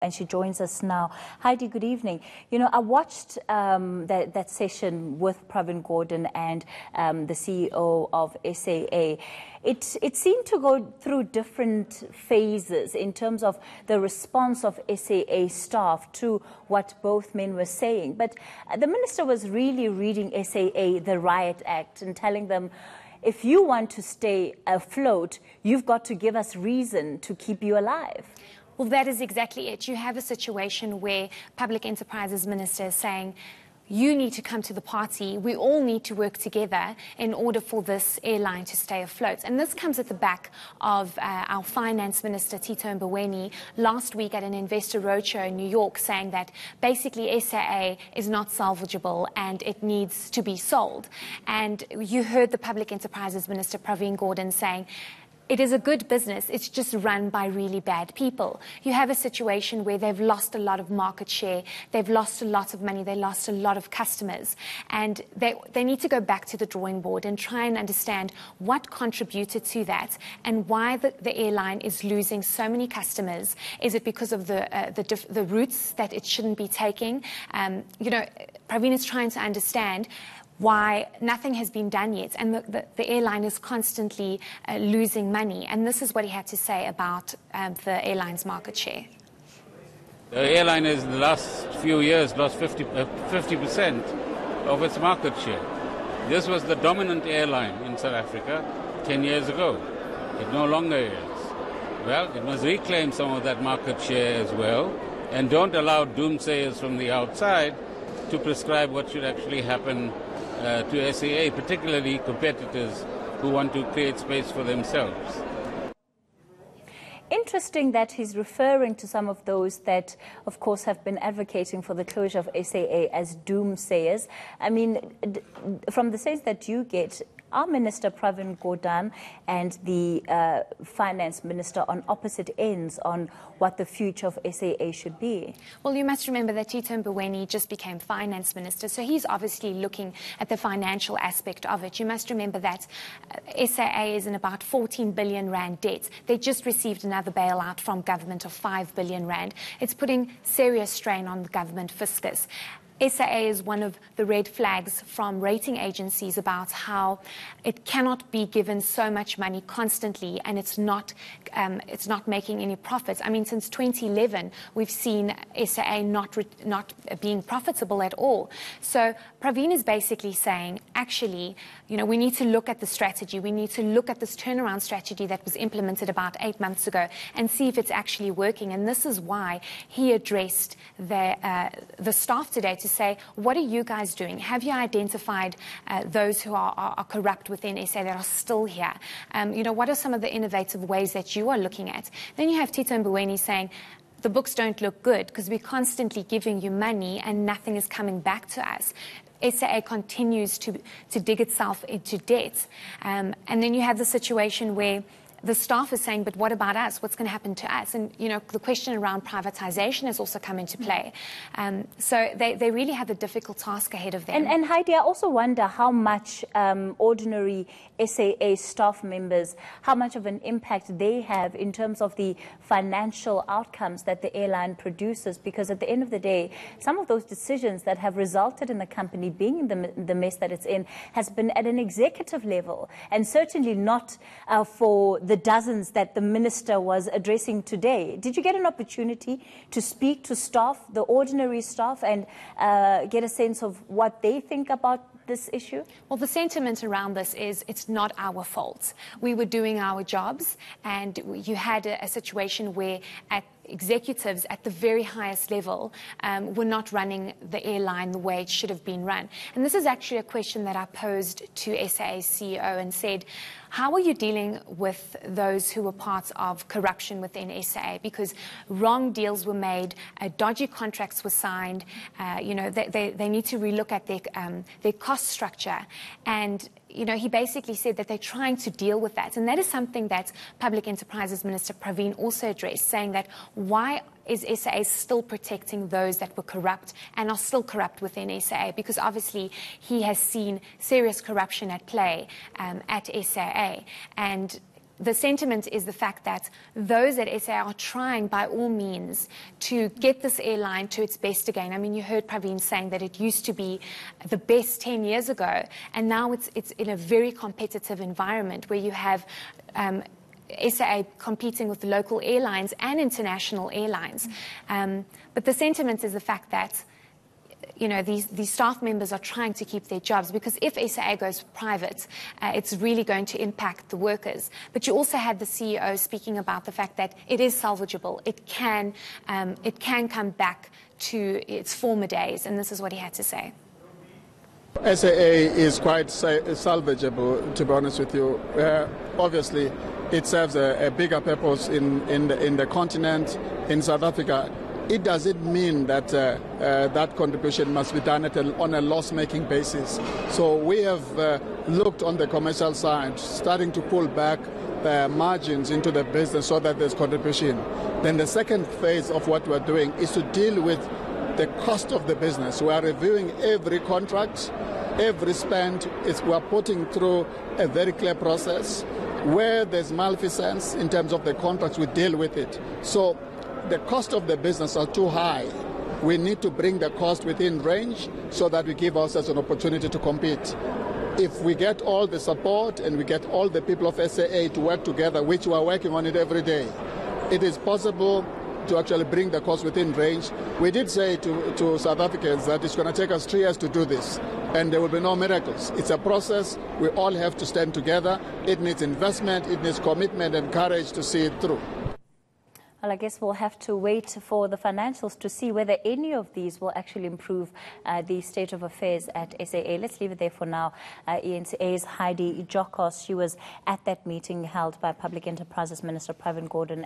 and she joins us now. Heidi, good evening. You know, I watched that session with Pravin Gordhan and the CEO of SAA. It seemed to go through different phases in terms of the response of SAA staff to what both men were saying. But the minister was really reading SAA, the Riot Act, and telling them, if you want to stay afloat, you've got to give us reason to keep you alive. Well, that is exactly it. You have a situation where Public Enterprises Minister is saying, you need to come to the party. We all need to work together in order for this airline to stay afloat. And this comes at the back of our Finance Minister, Tito Mboweni, last week at an investor roadshow in New York, saying that basically SAA is not salvageable and it needs to be sold. And you heard the Public Enterprises Minister, Pravin Gordhan, saying, it is a good business, it's just run by really bad people. You have a situation where they've lost a lot of market share, they've lost a lot of money, they lost a lot of customers, and they need to go back to the drawing board and try and understand what contributed to that and why the airline is losing so many customers. Is it because of the routes that it shouldn't be taking? You know, Pravin is trying to understand why nothing has been done yet, and the airline is constantly losing money. And this is what he had to say about the airline's market share. The airline has in the last few years lost 50% of its market share. This was the dominant airline in South Africa 10 years ago. It no longer is. Well, it must reclaim some of that market share as well, and don't allow doomsayers from the outside to prescribe what should actually happen to SAA, particularly competitors who want to create space for themselves. Interesting that he's referring to some of those that, of course, have been advocating for the closure of SAA as doomsayers. I mean, from the sense that you get, our Minister Pravin Gordhan and the Finance Minister on opposite ends on what the future of SAA should be. Well, you must remember that Tito Mboweni just became Finance Minister, so he's obviously looking at the financial aspect of it. You must remember that SAA is in about 14 billion rand debt. They just received another bailout from government of 5 billion rand. It's putting serious strain on the government fiscus. SAA is one of the red flags from rating agencies about how it cannot be given so much money constantly and it's not making any profits. I mean, since 2011, we've seen SAA not being profitable at all. So Pravin is basically saying, actually, you know, we need to look at the strategy. We need to look at this turnaround strategy that was implemented about 8 months ago and see if it's actually working. And this is why he addressed the staff today to say, what are you guys doing? Have you identified those who are corrupt within SA that are still here? You know, what are some of the innovative ways that you are looking at? Then you have Tito Mboweni saying, the books don't look good because we're constantly giving you money and nothing is coming back to us. SAA continues to dig itself into debt. And then you have the situation where the staff is saying, but what about us? What's going to happen to us? And, you know, the question around privatization has also come into play. So they really have a difficult task ahead of them. And Heidi, I also wonder how much ordinary SAA staff members, how much of an impact they have in terms of the financial outcomes that the airline produces, because at the end of the day, some of those decisions that have resulted in the company being in the mess that it's in has been at an executive level, and certainly not for the dozens that the minister was addressing today. Did you get an opportunity to speak to staff, the ordinary staff, and get a sense of what they think about this issue? Well, the sentiment around this is it's not our fault. We were doing our jobs, and you had a situation where executives at the very highest level were not running the airline the way it should have been run. And this is actually a question that I posed to SAA's CEO and said, how are you dealing with those who were parts of corruption within SAA? Because wrong deals were made, dodgy contracts were signed, you know, they need to relook at their cost structure. And you know, he basically said that they're trying to deal with that. And that is something that Public Enterprises Minister Pravin also addressed, saying that why is SAA still protecting those that were corrupt and are still corrupt within SAA? Because obviously he has seen serious corruption at play at SAA. And the sentiment is the fact that those at SAA are trying by all means to get this airline to its best again. I mean, you heard Pravin saying that it used to be the best 10 years ago, and now it's in a very competitive environment where you have SAA competing with the local airlines and international airlines. But the sentiment is the fact that these staff members are trying to keep their jobs, because if SAA goes private, it's really going to impact the workers. But you also had the CEO speaking about the fact that it is salvageable. It can come back to its former days, and this is what he had to say. SAA is quite salvageable, to be honest with you. Obviously, it serves a bigger purpose in the continent, in South Africa. It doesn't mean that that contribution must be done on a loss-making basis. So we have looked on the commercial side, starting to pull back margins into the business so that there's contribution. Then the second phase of what we're doing is to deal with the cost of the business. We are reviewing every contract, every spend. We are putting through a very clear process. Where there's malfeasance in terms of the contracts, we deal with it. So the cost of the business are too high. We need to bring the cost within range so that we give ourselves an opportunity to compete. If we get all the support and we get all the people of SAA to work together, which we are working on it every day, it is possible to actually bring the cost within range. We did say to South Africans that it's going to take us 3 years to do this, and there will be no miracles. It's a process. We all have to stand together. It needs investment, it needs commitment and courage to see it through. Well, I guess we'll have to wait for the financials to see whether any of these will actually improve the state of affairs at SAA. Let's leave it there for now. ENCA's Heidi Jokos, she was at that meeting held by Public Enterprises Minister Pravin Gordhan.